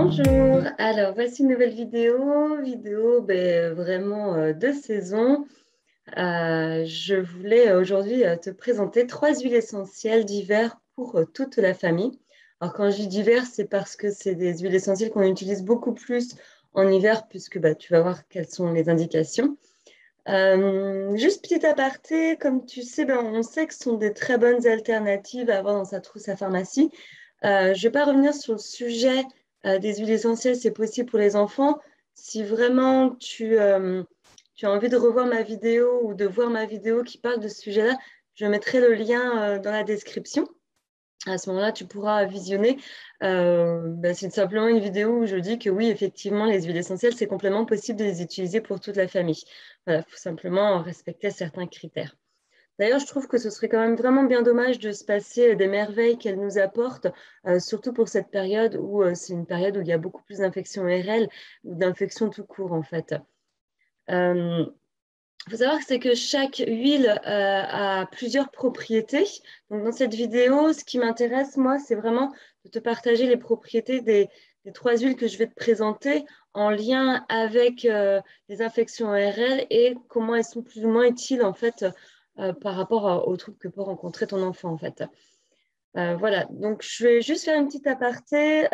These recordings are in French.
Bonjour, alors voici une nouvelle vidéo vraiment de saison. Je voulais aujourd'hui te présenter 3 huiles essentielles d'hiver pour toute la famille. Alors quand je dis d'hiver, c'est parce que c'est des huiles essentielles qu'on utilise beaucoup plus en hiver puisque tu vas voir quelles sont les indications. Juste petit aparté, comme tu sais, on sait que ce sont des très bonnes alternatives à avoir dans sa trousse à pharmacie. Je ne vais pas revenir sur le sujet des huiles essentielles, c'est possible pour les enfants. Si vraiment tu as envie de revoir ma vidéo ou de voir ma vidéo qui parle de ce sujet-là, je mettrai le lien dans la description. À ce moment-là, tu pourras visionner. C'est simplement une vidéo où je dis que oui, effectivement, les huiles essentielles, c'est complètement possible de les utiliser pour toute la famille. Voilà, il faut simplement respecter certains critères. D'ailleurs, je trouve que ce serait quand même vraiment bien dommage de se passer des merveilles qu'elle nous apporte, surtout pour cette période où c'est une période où il y a beaucoup plus d'infections ORL ou d'infections tout court, en fait. Il faut savoir que c'est que chaque huile a plusieurs propriétés. Donc, dans cette vidéo, ce qui m'intéresse, moi, c'est vraiment de te partager les propriétés des 3 huiles que je vais te présenter en lien avec les infections ORL et comment elles sont plus ou moins utiles, en fait, par rapport aux troubles que peut rencontrer ton enfant, en fait. Voilà, donc je vais juste faire une petite aparté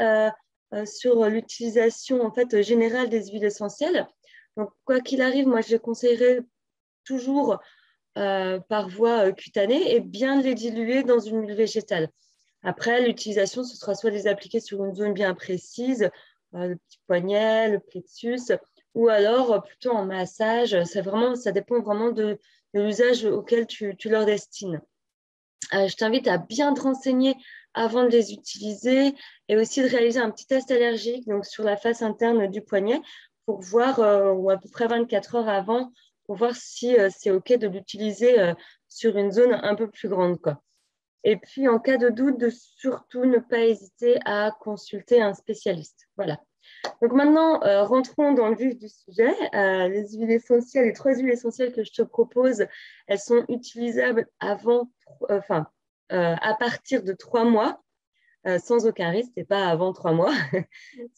sur l'utilisation, en fait, générale des huiles essentielles. Donc, quoi qu'il arrive, moi, je conseillerais toujours par voie cutanée et bien les diluer dans une huile végétale. Après, l'utilisation, ce sera soit les appliquer sur une zone bien précise, le petit poignet, le plexus, ou alors plutôt en massage. Ça dépend vraiment de l'usage auquel tu leur destines. Je t'invite à bien te renseigner avant de les utiliser et aussi de réaliser un petit test allergique donc sur la face interne du poignet pour voir, ou à peu près 24 heures avant, pour voir si c'est OK de l'utiliser sur une zone un peu plus grande, quoi. Et puis, en cas de doute, de surtout ne pas hésiter à consulter un spécialiste. Voilà. Donc maintenant, rentrons dans le vif du sujet. Les huiles essentielles, les 3 huiles essentielles que je te propose, elles sont utilisables à partir de 3 mois, sans aucun risque, et pas avant 3 mois,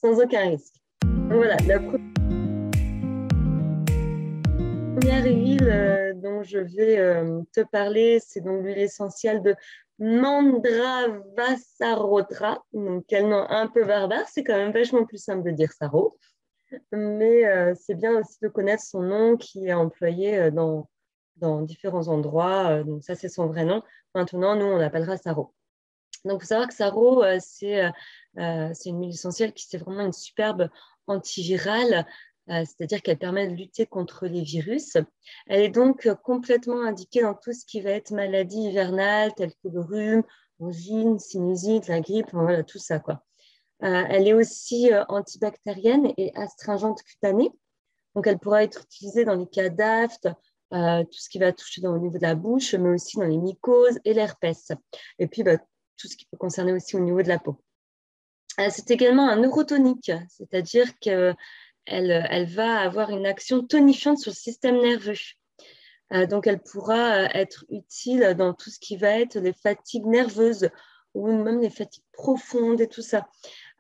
sans aucun risque. Donc voilà, la première huile dont je vais te parler, c'est donc l'huile essentielle de Mandravasarota. Donc, quel nom un peu barbare, c'est quand même vachement plus simple de dire Saro. Mais c'est bien aussi de connaître son nom qui est employé dans différents endroits. Donc, ça, c'est son vrai nom. Maintenant, nous, on l'appellera Saro. Donc, il faut savoir que Saro, c'est une huile essentielle qui c'est vraiment une superbe antivirale, c'est-à-dire qu'elle permet de lutter contre les virus. Elle est donc complètement indiquée dans tout ce qui va être maladie hivernale, telle que le rhume, l'angine, sinusite, la grippe, voilà, tout ça, quoi. Elle est aussi antibactérienne et astringente cutanée. Donc, elle pourra être utilisée dans les cas d'aftes, tout ce qui va toucher au niveau de la bouche, mais aussi dans les mycoses et l'herpès. Et puis, tout ce qui peut concerner aussi au niveau de la peau. C'est également un neurotonique, c'est-à-dire qu'elle va avoir une action tonifiante sur le système nerveux. Donc, elle pourra être utile dans tout ce qui va être les fatigues nerveuses ou même les fatigues profondes et tout ça.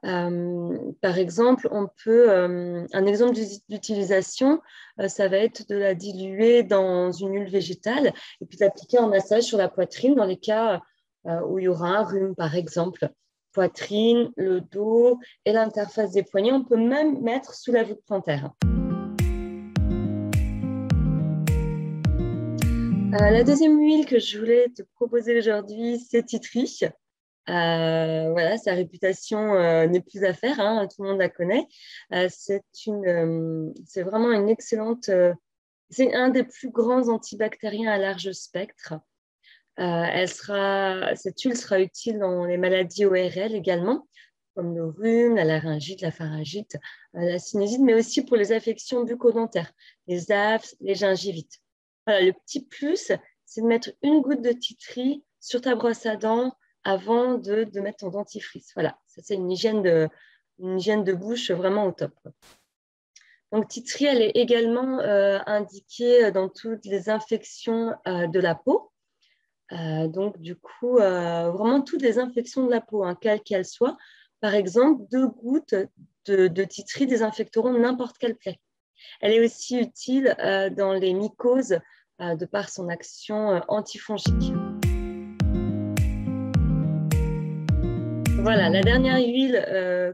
Par exemple, un exemple d'utilisation, ça va être de la diluer dans une huile végétale et puis l'appliquer en massage sur la poitrine dans les cas où il y aura un rhume, par exemple. Poitrine, le dos et l'interface des poignets. On peut même mettre sous la voûte plantaire. La deuxième huile que je voulais te proposer aujourd'hui, c'est Tea Tree. Voilà, sa réputation n'est plus à faire, hein, tout le monde la connaît. C'est vraiment une excellente, c'est un des plus grands antibactériens à large spectre. Cette huile sera utile dans les maladies ORL également, comme le rhume, la laryngite, la pharyngite, la sinusite, mais aussi pour les affections bucco-dentaires, les aphes, les gingivites. Voilà, le petit plus, c'est de mettre une goutte de tea tree sur ta brosse à dents avant de mettre ton dentifrice. Voilà, ça c'est une hygiène de bouche vraiment au top. Donc, tea tree, elle est également indiquée dans toutes les infections de la peau. Donc, du coup, vraiment toutes les infections de la peau, hein, quelles qu'elles soient. Par exemple, 2 gouttes de titri désinfecteront n'importe quelle plaie. Elle est aussi utile dans les mycoses de par son action antifongique. Voilà, la dernière huile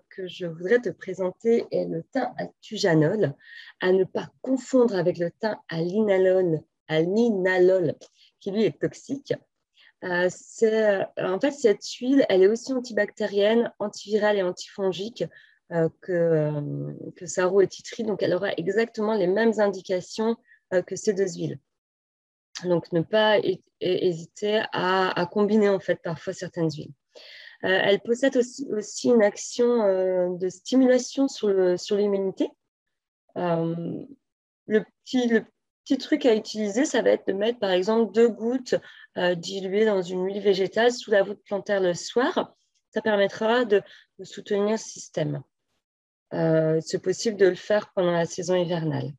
que je voudrais te présenter est le thym à tujanol, à ne pas confondre avec le thym à linalol, qui lui est toxique. En fait, cette huile, elle est aussi antibactérienne, antivirale et antifongique que sarro et titri, donc elle aura exactement les mêmes indications que ces deux huiles. Donc, ne pas hésiter à combiner en fait parfois certaines huiles. Elle possède aussi une action de stimulation sur l'immunité. Le petit truc à utiliser, ça va être de mettre par exemple 2 gouttes diluées dans une huile végétale sous la voûte plantaire le soir. Ça permettra de soutenir le système. C'est possible de le faire pendant la saison hivernale.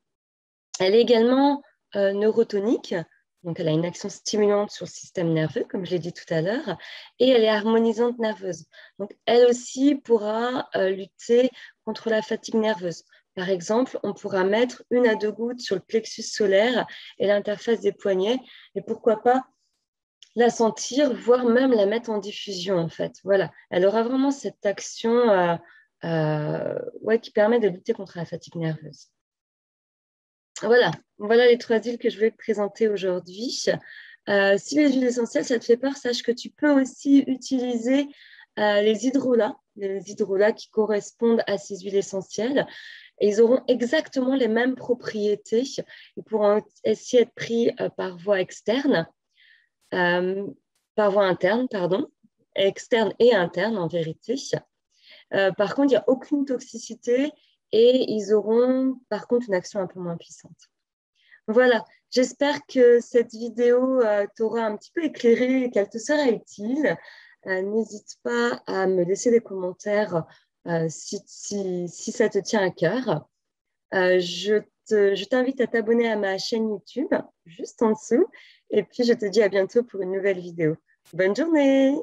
Elle est également neurotonique, donc elle a une action stimulante sur le système nerveux, comme je l'ai dit tout à l'heure, et elle est harmonisante nerveuse. Donc elle aussi pourra lutter contre la fatigue nerveuse. Par exemple, on pourra mettre 1 à 2 gouttes sur le plexus solaire et l'interface des poignets, et pourquoi pas la sentir, voire même la mettre en diffusion en fait. Voilà, elle aura vraiment cette action qui permet de lutter contre la fatigue nerveuse. Voilà les 3 huiles que je voulais te présenter aujourd'hui. Si les huiles essentielles, ça te fait peur, sache que tu peux aussi utiliser les hydrolats qui correspondent à ces huiles essentielles. Et ils auront exactement les mêmes propriétés. Ils pourront aussi être pris par voie externe, par voie interne, pardon, externe et interne en vérité. Par contre, il n'y a aucune toxicité et ils auront par contre une action un peu moins puissante. Voilà, j'espère que cette vidéo t'aura un petit peu éclairé et qu'elle te sera utile. N'hésite pas à me laisser des commentaires si ça te tient à cœur. Je t'invite à t'abonner à ma chaîne YouTube, juste en dessous. Et puis, je te dis à bientôt pour une nouvelle vidéo. Bonne journée!